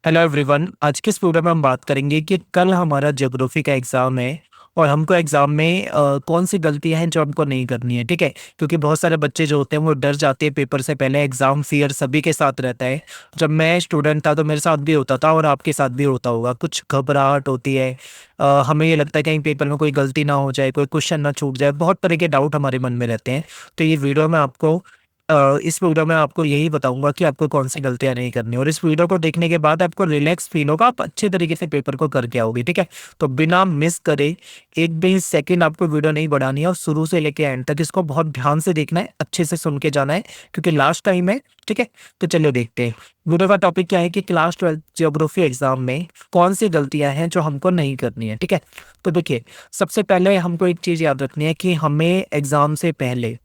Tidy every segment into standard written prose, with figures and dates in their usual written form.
Hello everyone. आज के इस प्रोग्राम में हम बात करेंगे कि कल हमारा ज्योग्राफी का एग्ज़ाम है और हमको एग्ज़ाम में कौन सी गलतियां हैं जो हमको नहीं करनी है। ठीक है, क्योंकि बहुत सारे बच्चे जो होते हैं वो डर जाते हैं पेपर से पहले। एग्ज़ाम फियर सभी के साथ रहता है। जब मैं स्टूडेंट था तो मेरे साथ भी होता था और आपके साथ भी होता होगा। कुछ घबराहट होती है। हमें ये लगता है कहीं पेपर में कोई गलती ना हो जाए, कोई क्वेश्चन ना छूट जाए। बहुत तरह के डाउट हमारे मन में रहते हैं। तो ये वीडियो में आपको इस वीडियो में आपको यही बताऊंगा कि आपको कौन सी गलतियां नहीं करनी, और इस वीडियो को देखने के बाद आपको रिलैक्स फील होगा, आप अच्छे तरीके से पेपर को करके आओगे। ठीक है, तो बिना मिस करे एक भी सेकंड आपको वीडियो नहीं बढ़ानी है और शुरू से लेके एंड तक इसको बहुत ध्यान से देखना है, अच्छे से सुन के जाना है, क्योंकि लास्ट टाइम है। ठीक है, तो चलिए देखते हैं वीडियो का टॉपिक क्या है कि क्लास 12 ज्योग्राफी एग्जाम में कौन सी गलतियां हैं जो हमको नहीं करनी है। ठीक है, तो देखिए, सबसे पहले हमको एक चीज याद रखनी है कि हमें एग्जाम से पहले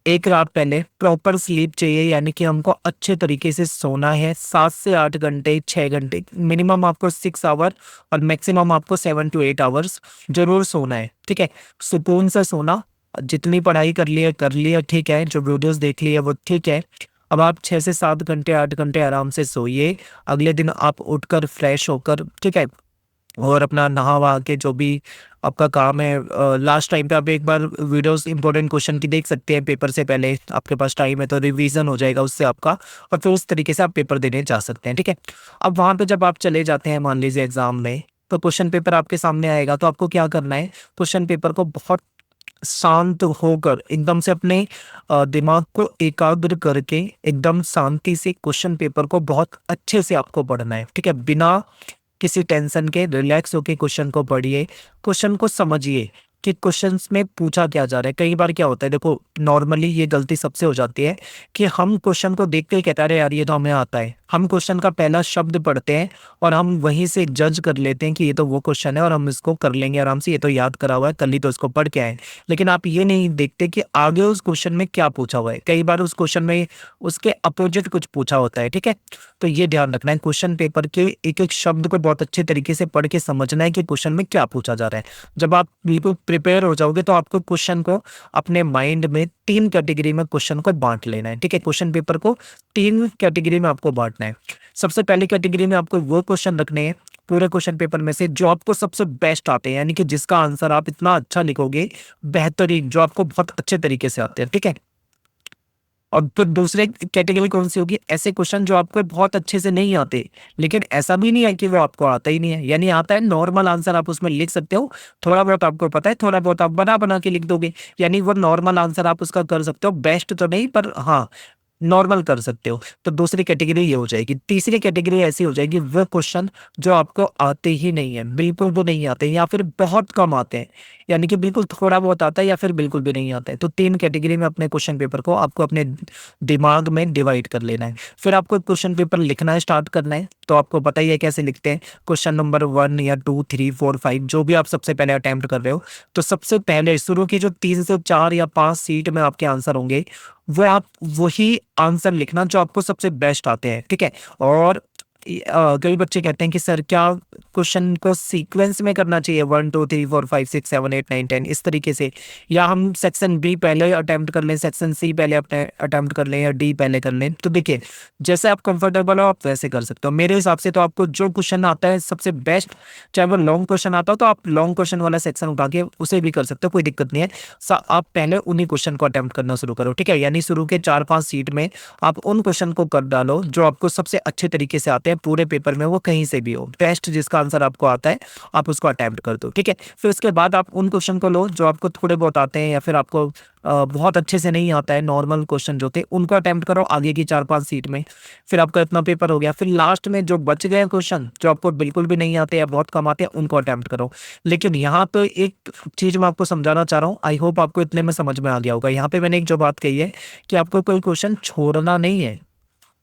एक रात पहले प्रॉपर स्लीप चाहिए। यानी कि हमको अच्छे तरीके से सोना है, 7 से 8 घंटे, 6 घंटे मिनिमम आपको 6 आवर और मैक्सिमम आपको 7 to 8 आवर्स जरूर सोना है। ठीक है, सुकून से सोना। जितनी पढ़ाई कर लिया ठीक है, जो वीडियोस देख लिए वो ठीक है। अब आप 6 से 7 घंटे, 8 घंटे आराम से सोइए। अगले दिन आप उठकर फ्रेश होकर, ठीक है, और अपना नहा वहा के जो भी आपका काम है, लास्ट टाइम पे आप एक बार वीडियोस इंपॉर्टेंट क्वेश्चन की देख सकते हैं पेपर से पहले। आपके पास टाइम है तो रिवीजन हो जाएगा उससे आपका, और फिर उस तरीके से आप पेपर देने जा सकते हैं। ठीक है, अब वहाँ पे जब आप चले जाते हैं मान लीजिए एग्जाम में, तो क्वेश्चन पेपर आपके सामने आएगा। तो आपको क्या करना है, क्वेश्चन पेपर को बहुत शांत होकर एकदम से अपने दिमाग को एकाग्र करके एकदम शांति से क्वेश्चन पेपर को बहुत अच्छे से आपको पढ़ना है। ठीक है, बिना किसी टेंशन के रिलैक्स होके क्वेश्चन को पढ़िए, क्वेश्चन को समझिए कि क्वेश्चंस में पूछा क्या जा रहा है। कई बार क्या होता है, देखो नॉर्मली ये गलती सबसे हो जाती है कि हम क्वेश्चन को देख के कहते हैं अरे यार ये तो हमें आता है। हम क्वेश्चन का पहला शब्द पढ़ते हैं और हम वहीं से जज कर लेते हैं कि ये तो वो क्वेश्चन है और हम इसको कर लेंगे आराम से, ये तो याद करा हुआ है, कल ही तो इसको पढ़ के आए। लेकिन आप ये नहीं देखते कि आगे उस क्वेश्चन में क्या पूछा हुआ है। कई बार उस क्वेश्चन में उसके अपोजिट कुछ पूछा होता है। ठीक है, तो ये ध्यान रखना है, क्वेश्चन पेपर के एक एक शब्द को बहुत अच्छे तरीके से पढ़ के समझना है कि क्वेश्चन में क्या पूछा जा रहा है। जब आप बिल्कुल प्रिपेयर हो जाओगे तो आपको क्वेश्चन को अपने माइंड में 3 कैटेगरी में क्वेश्चन को बांट लेना है। ठीक है, क्वेश्चन पेपर को 3 कैटेगरी में आपको बांटना है। सबसे पहली कैटेगरी में आपको वो क्वेश्चन रखने हैं पूरे क्वेश्चन पेपर में से जो आपको सबसे बेस्ट आते हैं, यानी कि जिसका आंसर आप इतना अच्छा लिखोगे, बेहतरीन, जो आपको बहुत अच्छे तरीके से आते हैं। ठीक है, और फिर दूसरे कैटेगरी कौन सी होगी, ऐसे क्वेश्चन जो आपको बहुत अच्छे से नहीं आते, लेकिन ऐसा भी नहीं है कि वो आपको आता ही नहीं है। यानी आता है, नॉर्मल आंसर आप उसमें लिख सकते हो, थोड़ा बहुत आपको पता है, थोड़ा बहुत आप बना बना के लिख दोगे। यानी वो नॉर्मल आंसर आप उसका कर सकते हो, बेस्ट तो नहीं पर हाँ नॉर्मल कर सकते हो। तो दूसरी कैटेगरी ये हो जाएगी। तीसरी कैटेगरी ऐसी हो जाएगी, वो क्वेश्चन जो आपको आते ही नहीं है, बिल्कुल भी नहीं आते या फिर बहुत कम आते हैं। यानी कि बिल्कुल थोड़ा बहुत आता है या फिर बिल्कुल भी नहीं आता है। तो 3 कैटेगरी में अपने क्वेश्चन पेपर को आपको अपने दिमाग में डिवाइड कर लेना है। फिर आपको क्वेश्चन पेपर लिखना स्टार्ट करना है। तो आपको पता ही है कैसे लिखते हैं, क्वेश्चन नंबर 1 या 2 3 4 5 जो भी आप सबसे पहले अटेम्प्ट कर रहे हो, तो सबसे पहले शुरू की जो 3 से 4 या 5 सीट में आपके आंसर होंगे, वो आप वही आंसर लिखना जो आपको सबसे बेस्ट आते हैं। ठीक है, और कई बच्चे कहते हैं कि सर क्या क्वेश्चन को सीक्वेंस में करना चाहिए, 1 2 3 4 5 6 7 8 9 10 इस तरीके से, या हम सेक्शन बी पहले अटेम्प्ट कर लें, सेक्शन सी पहले अपने अटेम्प्ट कर लें, या डी पहले कर लें। तो देखिए, जैसे आप कंफर्टेबल हो आप वैसे कर सकते हो। मेरे हिसाब से तो आपको जो क्वेश्चन आता है सबसे बेस्ट, चाहे वो लॉन्ग क्वेश्चन आता हो तो आप लॉन्ग क्वेश्चन वाला सेक्शन उठा के उसे भी कर सकते हो, कोई दिक्कत नहीं है। आप पहले उन्हीं क्वेश्चन को अटेम्प्ट करना शुरू करो। ठीक है, यानी शुरू के 4-5 सीट में आप उन क्वेश्चन को कर डालो जो आपको सबसे अच्छे तरीके से आते हैं पूरे पेपर में, वो कहीं से भी हो, बेस्ट जिसका आंसर आपको आता है आप उसको अटेम्प्ट कर दो। ठीक है, फिर उसके बाद आप उन क्वेश्चन को लो जो आपको थोड़े बहुत आते हैं या फिर आपको बहुत अच्छे से नहीं आता है, नॉर्मल क्वेश्चन जो थे उनको अटेम्प्ट करो आगे की 4-5 सीट में। फिर आपका इतना पेपर हो गया। फिर लास्ट में जो बच गए क्वेश्चन जो आपको बिल्कुल भी नहीं आते या बहुत कम आते हैं, उनको अटेम्प्ट करो। लेकिन यहाँ पे एक चीज मैं आपको समझाना चाह रहा हूँ, आई होप आपको इतने में समझ में आ गया होगा। यहाँ पे मैंने एक जो बात कही है कि आपको कोई क्वेश्चन छोड़ना नहीं है।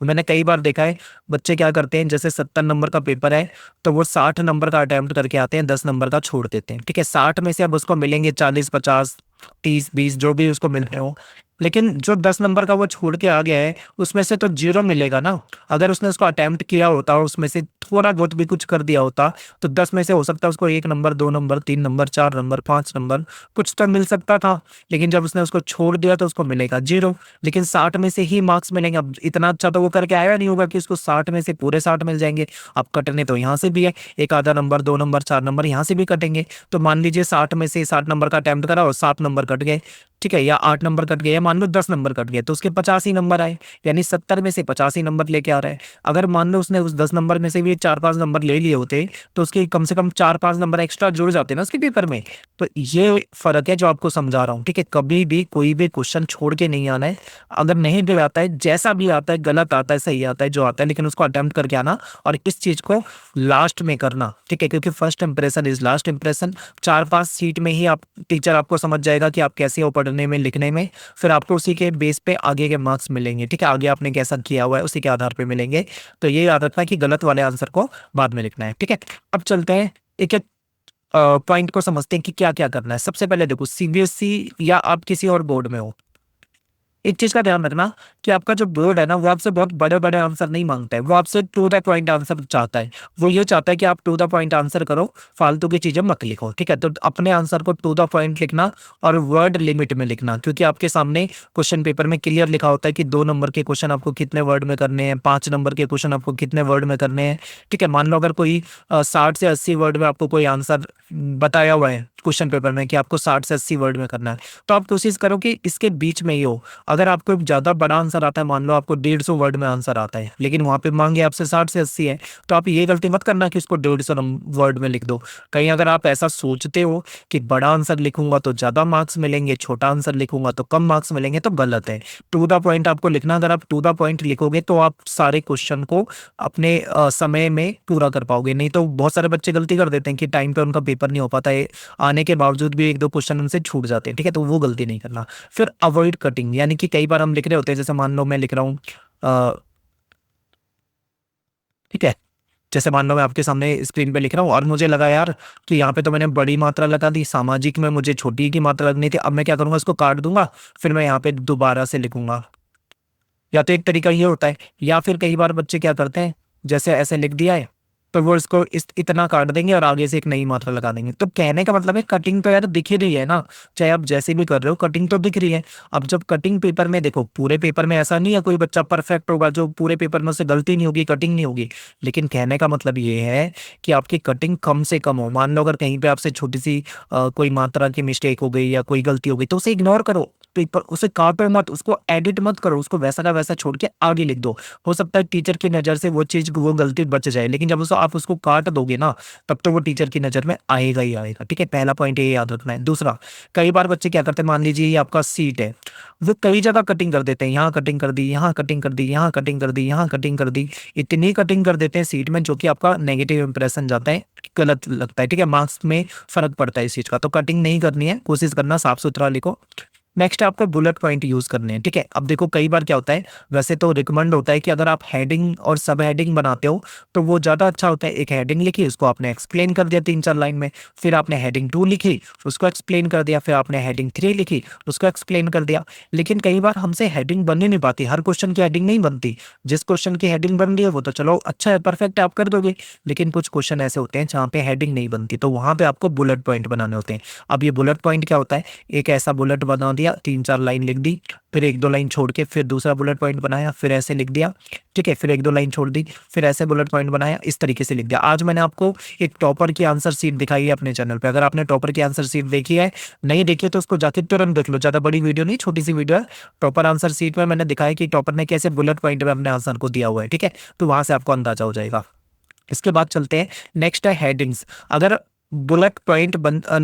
मैंने कई बार देखा है बच्चे क्या करते हैं, जैसे 70 नंबर का पेपर है तो वो 60 नंबर का अटेम्प्ट करके आते हैं, 10 नंबर का छोड़ देते हैं। ठीक है, 60 में से अब उसको मिलेंगे 40 50 30 20 जो भी उसको मिल रहे हो, लेकिन जो 10 नंबर का वो छोड़ के आ गया है उसमें से तो जीरो मिलेगा ना। अगर उसने उसको अटेम्प्ट किया होता और उसमें से थोड़ा बहुत भी कुछ कर दिया होता तो 10 में से हो सकता है उसको 1 number, 2 number, 3 number, 4 number, 5 number कुछ तो मिल सकता था। लेकिन जब उसने उसको छोड़ दिया तो उसको मिलेगा 0। लेकिन 60 में से ही मार्क्स मिलेंगे। अब इतना अच्छा तो वो करके आया नहीं होगा कि उसको 60 में से पूरे 60 मिल जाएंगे। अब कटने तो यहाँ से भी है, एक आधा नंबर, 2 नंबर, 4 नंबर यहाँ से भी कटेंगे। तो मान लीजिए 60 में से 60 नंबर का अटेम्प्ट करा और 7 नंबर कट गए, ठीक है, या 8 नंबर कट गए, या मान लो 10 नंबर कट गए, तो उसके 85 नंबर आए, यानी 70 में से 85 नंबर लेके आ रहा है। अगर मान लो उसने उस 10 नंबर में से भी 4-5 नंबर ले लिए होते तो उसके कम से कम 4-5 नंबर एक्स्ट्रा जुड़ जाते ना उसके पेपर में। तो ये फर्क है जो आपको समझा रहा हूँ, ठीक है। कभी भी कोई भी क्वेश्चन छोड़ के नहीं आना है। अगर नहीं भी आता है, जैसा भी आता है, गलत आता है, सही आता है, जो आता है, लेकिन उसको अटेम्प्ट करके आना और इस चीज को लास्ट में करना, ठीक है, क्योंकि first impression is last impression. 4-5 seat में ही आप टीचर आपको समझ जाएगा कि आप कैसे हो पढ़ने में, लिखने में। फिर आपको उसी के बेस पे आगे के मार्क्स मिलेंगे, ठीक है। आगे आपने कैसा किया हुआ है उसी के आधार पे मिलेंगे। तो ये याद रखना कि गलत वाले आंसर को बाद में लिखना है, ठीक है। अब चलते हैं एक एक पॉइंट को समझते हैं कि क्या क्या करना है। सबसे पहले देखो, सीबीएसई या आप किसी और बोर्ड में हो, एक चीज का ध्यान रखना कि आपका जो बोर्ड है ना वो आपसे बहुत बड़े बड़े आंसर नहीं मांगता है। वो आपसे टू द पॉइंट आंसर चाहता है। वो ये चाहता है कि आप टू द पॉइंट आंसर करो, फालतू की चीजें मत लिखो, ठीक है। तो अपने आंसर को टू द पॉइंट लिखना और वर्ड लिमिट में लिखना, क्योंकि आपके सामने क्वेश्चन पेपर में क्लियर लिखा होता है कि 2 नंबर के क्वेश्चन आपको कितने वर्ड में करने हैं, 5 नंबर के क्वेश्चन आपको कितने वर्ड में करने हैं, ठीक है। मान लो अगर कोई 60 से 80 वर्ड में आपको कोई आंसर बताया हुआ है क्वेश्चन पेपर में कि आपको 60 से 80 वर्ड में करना है, तो आप कोशिश करो कि इसके बीच में ही हो। अगर आपको एक ज्यादा बड़ा आंसर आता है, मान लो आपको 150 वर्ड में आंसर आता है, लेकिन वहां पे मांगे आपसे 60 से 80 है, तो आप ये गलती मत करना कि इसको 150 वर्ड में लिख दो। कहीं अगर आप ऐसा सोचते हो कि बड़ा आंसर लिखूंगा तो ज्यादा मार्क्स मिलेंगे, छोटा आंसर लिखूंगा तो कम मार्क्स मिलेंगे, तो गलत है। टू द पॉइंट आपको लिखना। अगर आप टू द पॉइंट लिखोगे तो आप सारे क्वेश्चन को अपने समय में पूरा कर पाओगे। नहीं तो बहुत सारे बच्चे गलती कर देते हैं कि टाइम पे उनका पेपर नहीं हो पाता है, आने के बावजूद भी 1-2 क्वेश्चन उनसे छूट जाते हैं, ठीक है। तो वो गलती नहीं करना। फिर अवॉइड कटिंग, यानी कि कई बार हम लिख रहे होते हैं, जैसे मान लो मैं लिख रहा हूँ, ठीक है, जैसे मान लो मैं आपके सामने स्क्रीन पे लिख रहा हूँ और मुझे लगा यार कि यहाँ पे तो मैंने बड़ी मात्रा लगा दी, सामाजिक में मुझे छोटी की मात्रा लगनी थी। अब मैं क्या करूंगा, इसको काट दूंगा, फिर मैं यहाँ पे दोबारा से लिखूंगा। या तो एक तरीका ये होता है, या फिर कई बार बच्चे क्या करते हैं, जैसे ऐसे लिख दिया है तो वो इसको इतना काट देंगे और आगे से एक नई मात्रा लगा देंगे। तो कहने का मतलब है कटिंग तो यार दिख ही रही है ना, चाहे आप जैसे भी कर रहे हो कटिंग तो दिख रही है। अब जब कटिंग पेपर में देखो, पूरे पेपर में ऐसा नहीं है कोई बच्चा परफेक्ट होगा जो पूरे पेपर में उससे गलती नहीं होगी, कटिंग नहीं होगी। लेकिन कहने का मतलब ये है कि आपकी कटिंग कम से कम हो। मान लो अगर कहीं पे आपसे छोटी सी कोई मात्रा की मिस्टेक हो गई या कोई गलती हो गई तो उसे इग्नोर करो, पेपर उसे काटो मत, उसको एडिट मत करो, उसको वैसा का वैसा छोड़ के आगे लिख दो। हो सकता है टीचर की नज़र से वो चीज़, वो गलती बच जाए, लेकिन जब उसको आप उसको काट दोगे ना, तब तो वो टीचर की नज़र में आएगा ही आएगा, ठीक है। पहला पॉइंट ये याद रखना है। दूसरा, कई बार बच्चे क्या करते हैं, मान लीजिए ये आपका सीट है, वो कई जगह कटिंग कर देते हैं, यहाँ कटिंग कर दी, यहाँ कटिंग कर दी, यहाँ कटिंग कर दी, यहाँ कटिंग कर दी, इतनी कटिंग कर देते हैं सीट में जो कि आपका नेगेटिव इंप्रेशन जाता है, गलत लगता है, ठीक है। मार्क्स में फर्क पड़ता है इस चीज़ का। तो कटिंग नहीं करनी है, कोशिश करना साफ सुथरा लिखो। नेक्स्ट आपको बुलेट पॉइंट यूज करने हैं, ठीक है। अब देखो कई बार क्या होता है, वैसे तो रिकमेंड होता है कि अगर आप हेडिंग और सब हेडिंग बनाते हो तो वो ज़्यादा अच्छा होता है। एक हेडिंग लिखी, उसको आपने एक्सप्लेन कर दिया 3-4 लाइन में, फिर आपने हेडिंग 2 लिखी, उसको एक्सप्लेन कर दिया, फिर आपने हेडिंग 3 लिखी, उसको एक्सप्लेन कर दिया। लेकिन कई बार हमसे हेडिंग बन ही नहीं पाती, हर क्वेश्चन की हेडिंग नहीं बनती। जिस क्वेश्चन की हेडिंग बन रही है वो तो चलो अच्छा है, परफेक्ट है, आप कर दोगे। लेकिन कुछ क्वेश्चन ऐसे होते हैं जहाँ पे हेडिंग नहीं बनती, तो वहाँ पे आपको बुलेट पॉइंट बनाने होते हैं। अब ये बुलेट पॉइंट क्या होता है, एक ऐसा बुलेट बना दिया, 3-4 लाइन लिख दी, फिर 1-2 लाइन छोड़ के फिर दूसरा बुलेट पॉइंट बनाया, फिर ऐसे लिख दिया, ठीक है, फिर 1-2 लाइन छोड़ दी, फिर ऐसे बुलेट पॉइंट बनाया, इस तरीके से लिख दिया। आज मैंने आपको एक टॉपर की आंसर शीट दिखाई है अपने चैनल पे। अगर आपने टॉपर की आंसर शीट देखी है, नहीं देखी है, तो उसको जाके तुरंत देख लो। ज़्यादा बड़ी वीडियो नहीं, छोटी सी वीडियो है। टॉपर आंसर शीट में मैंने दिखाया कि टॉपर ने कैसे बुलेट पॉइंट में अपने आंसर को दिया हुआ है, ठीक है। तो वहां से आपको अंदाजा हो जाएगा। इसके बाद चलते हैं, नेक्स्ट है हेडिंग्स। अगर बुलेट पॉइंट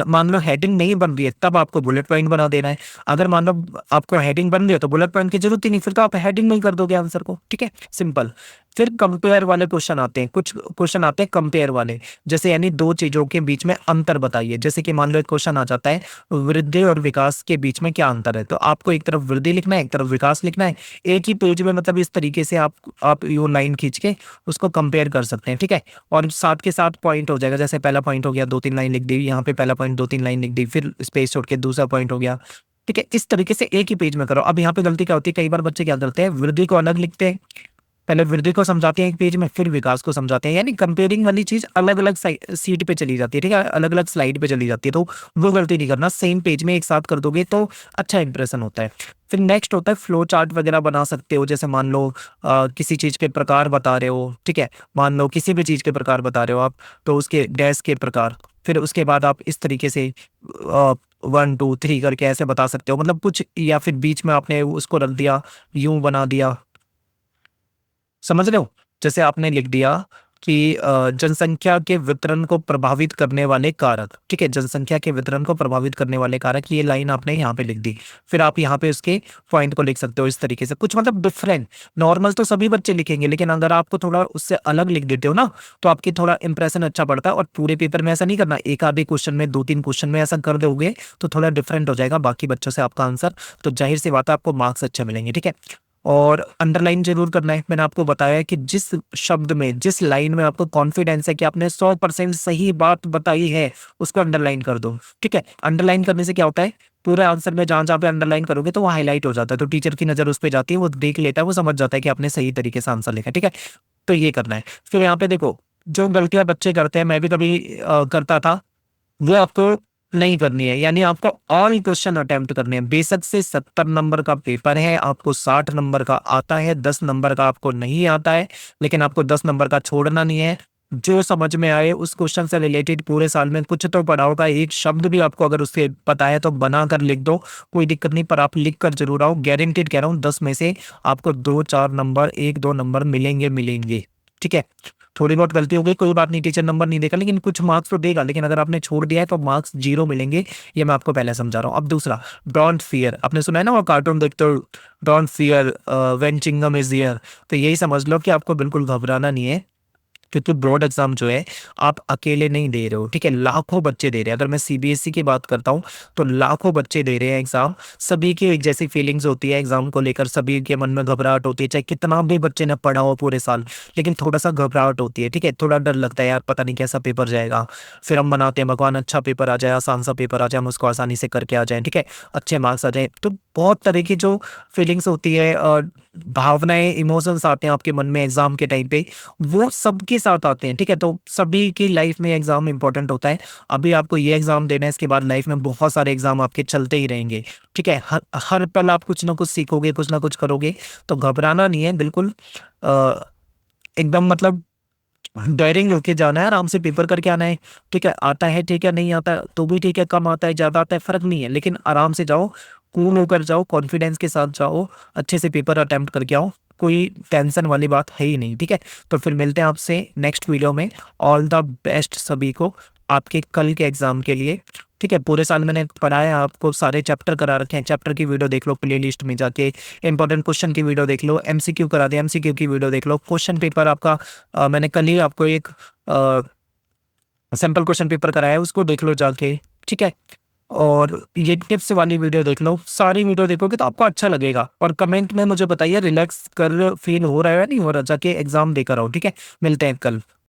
मान लो हेडिंग नहीं बन रही है, तब आपको बुलेट पॉइंट बना देना है। अगर मान लो आपको हेडिंग बन रही है तो बुलेट पॉइंट की जरूरत ही नहीं, फिर तो आप हेडिंग नहीं कर दोगे आंसर को, ठीक है, सिंपल। फिर कंपेयर वाले क्वेश्चन आते हैं, कुछ क्वेश्चन आते हैं कंपेयर वाले, जैसे यानी दो चीजों के बीच में अंतर बताइए। जैसे कि मान लो एक क्वेश्चन आ जाता है, वृद्धि और विकास के बीच में क्या अंतर है, तो आपको एक तरफ वृद्धि लिखना है, एक तरफ विकास लिखना है, एक ही पेज में। मतलब इस तरीके से आप यो लाइन खींच के उसको कंपेयर कर सकते हैं, ठीक है। और साथ के साथ पॉइंट हो जाएगा, जैसे पहला पॉइंट हो गया, 2-3 लाइन लिख दी, यहाँ पे पहला पॉइंट 2-3 लाइन लिख दी, फिर स्पेस छोड़ के दूसरा पॉइंट हो गया, ठीक है। इस तरीके से एक ही पेज में करो। अब यहाँ पे गलती क्या होती है, कई बार बच्चे क्या करते हैं, वृद्धि को अलग लिखते हैं, पहले वृद्धि को समझाते हैं एक पेज में, फिर विकास को समझाते हैं, यानी कंपेयरिंग वाली चीज़ अलग-अलग सीट पे चली जाती है, ठीक है? अलग-अलग स्लाइड पे चली जाती है, तो वो गलती नहीं करना, सेम पेज में एक साथ कर दोगे तो अच्छा इंप्रेशन होता है। फिर नेक्स्ट होता है फ्लो चार्ट वगैरह बना सकते हो, जैसे मान लो किसी चीज़ के प्रकार बता रहे हो, ठीक है? मान लो किसी भी चीज़ के प्रकार बता रहे हो आप, तो उसके डैश के प्रकार, फिर उसके बाद आप इस तरीके से 1, 2, 3 करके ऐसे बता सकते हो, मतलब कुछ, या फिर बीच में आपने उसको रख दिया, यूँ बना दिया। समझ रहे हो? जैसे आपने लिख दिया कि जनसंख्या के वितरण को प्रभावित करने वाले कारक, ठीक है? जनसंख्या के वितरण को प्रभावित करने वाले कारक, ये लाइन आपने यहाँ पे लिख दी। फिर आप यहाँ पे उसके पॉइंट को लिख सकते हो इस तरीके से, कुछ मतलब डिफरेंट। नॉर्मल तो सभी बच्चे लिखेंगे, लेकिन अगर आपको थोड़ा उससे अलग लिख देते हो ना, तो आपकी थोड़ा इंप्रेशन अच्छा पड़ता है। और पूरे पेपर में ऐसा नहीं करना, एक आधे क्वेश्चन में, 2-3 क्वेश्चन में ऐसा कर दोगे, तो थोड़ा डिफरेंट हो जाएगा बाकी बच्चों से आपका आंसर, तो ज़ाहिर-सी बात है आपको मार्क्स अच्छे मिलेंगे, ठीक है? और अंडरलाइन ज़रूर करना है। मैंने आपको बताया कि जिस शब्द में, जिस लाइन में आपको कॉन्फिडेंस है कि आपने 100% सही बात बताई है, उसको अंडरलाइन कर दो, ठीक है? अंडरलाइन करने से क्या होता है, पूरे आंसर में जहाँ-जहाँ पे अंडरलाइन करोगे तो वो हाइलाइट हो जाता है, तो टीचर की नज़र उस पे जाती है, वो देख लेता है, वो समझ जाता है कि आपने सही तरीके से आंसर लिखा है, ठीक है? तो ये करना है। फिर यहाँ पे देखो, जो गलतियाँ बच्चे करते हैं, मैं भी कभी करता था, वो आपको नहीं करनी है, यानी आपको ऑल क्वेश्चन अटेम्प्ट करने हैं। बेशक से 70 नंबर का पेपर है, आपको 60 नंबर का आता है, 10 नंबर का आपको नहीं आता है, लेकिन आपको 10 नंबर का छोड़ना नहीं है। जो समझ में आए उस क्वेश्चन से रिलेटेड पूरे साल में कुछ तो पढ़ा होगा, एक शब्द भी आपको अगर उससे पता है तो बनाकर लिख दो, कोई दिक्कत नहीं, पर आप लिख कर ज़रूर आओ। गारंटीड कह रहा हूँ, 10 में से आपको 2-4 नंबर, 1-2 नंबर मिलेंगे, ठीक है? थोड़ी बहुत गलती हो गई, कोई बात नहीं, टीचर नंबर नहीं देगा, लेकिन कुछ मार्क्स तो देगा, लेकिन अगर आपने छोड़ दिया है तो मार्क्स 0 मिलेंगे, ये मैं आपको पहले समझा रहा हूँ। अब दूसरा, डोंट फियर, आपने सुना है ना वो कार्टून देखते हो, don't fear when Chingam is here, तो यही समझ लो कि आपको बिल्कुल घबराना नहीं है, क्योंकि बोर्ड एग्जाम जो है आप अकेले नहीं दे रहे हो, ठीक है? लाखों बच्चे दे रहे हैं। अगर मैं सीबीएसई की बात करता हूँ, तो लाखों बच्चे दे रहे हैं एग्जाम। सभी की एक जैसी फीलिंग्स होती है एग्जाम को लेकर, सभी के मन में घबराहट होती है, चाहे कितना भी बच्चे ने पढ़ा हो पूरे साल, लेकिन थोड़ा सा घबराहट होती है, ठीक है? थोड़ा डर लगता है, यार पता नहीं कैसा पेपर जाएगा। फिर हम बनाते हैं भगवान अच्छा पेपर आ जाए, आसान सा पेपर आ जाए, हम उसको आसानी से करके आ जाएं, ठीक है? अच्छे मार्क्स आ जाए, तो बहुत तरह की जो फीलिंग्स होती है, भावनाएं, इमोशंस आते हैं आपके मन में एग्जाम के टाइम पे, वो सबके साथ आते हैं, ठीक है? तो सभी की लाइफ में एग्जाम इंपॉर्टेंट होता है। अभी आपको ये एग्जाम देना है, इसके बाद लाइफ में बहुत सारे एग्जाम आपके चलते ही रहेंगे, ठीक है? हर हर पल आप कुछ ना कुछ सीखोगे, कुछ ना कुछ करोगे, तो घबराना नहीं है बिल्कुल। अ, एकदम मतलब डेयरिंग होके जाना है, आराम से पेपर करके आना है, ठीक है? आता है ठीक है, नहीं आता तो भी ठीक है, कम आता है, ज़्यादा आता है, फ़र्क नहीं है, लेकिन आराम से जाओ, कूल होकर जाओ, कॉन्फिडेंस के साथ जाओ, अच्छे से पेपर अटेम्प्ट करके आओ, कोई टेंशन वाली बात है ही नहीं, ठीक है? तो फिर मिलते हैं आपसे नेक्स्ट वीडियो में। ऑल द बेस्ट सभी को आपके कल के एग्ज़ाम के लिए, ठीक है? पूरे साल मैंने पढ़ाया आपको, सारे चैप्टर करा रखे हैं, चैप्टर की वीडियो देख लो प्लेलिस्ट में जाके, इंपॉर्टेंट क्वेश्चन की वीडियो देख लो, एमसीक्यू करा दिया, एमसीक्यू की वीडियो देख लो, क्वेश्चन पेपर आपका मैंने कल ही आपको एक सैंपल क्वेश्चन पेपर कराया है, उसको देख लो जाके, ठीक है? और ये टिप्स वाली वीडियो देख लो, सारी वीडियो देखोगे तो आपको अच्छा लगेगा, और कमेंट में मुझे बताइए रिलैक्स कर फील हो रहा है या नहीं हो रहा, जाके एग्जाम देकर आओ, ठीक है? मिलते हैं कल।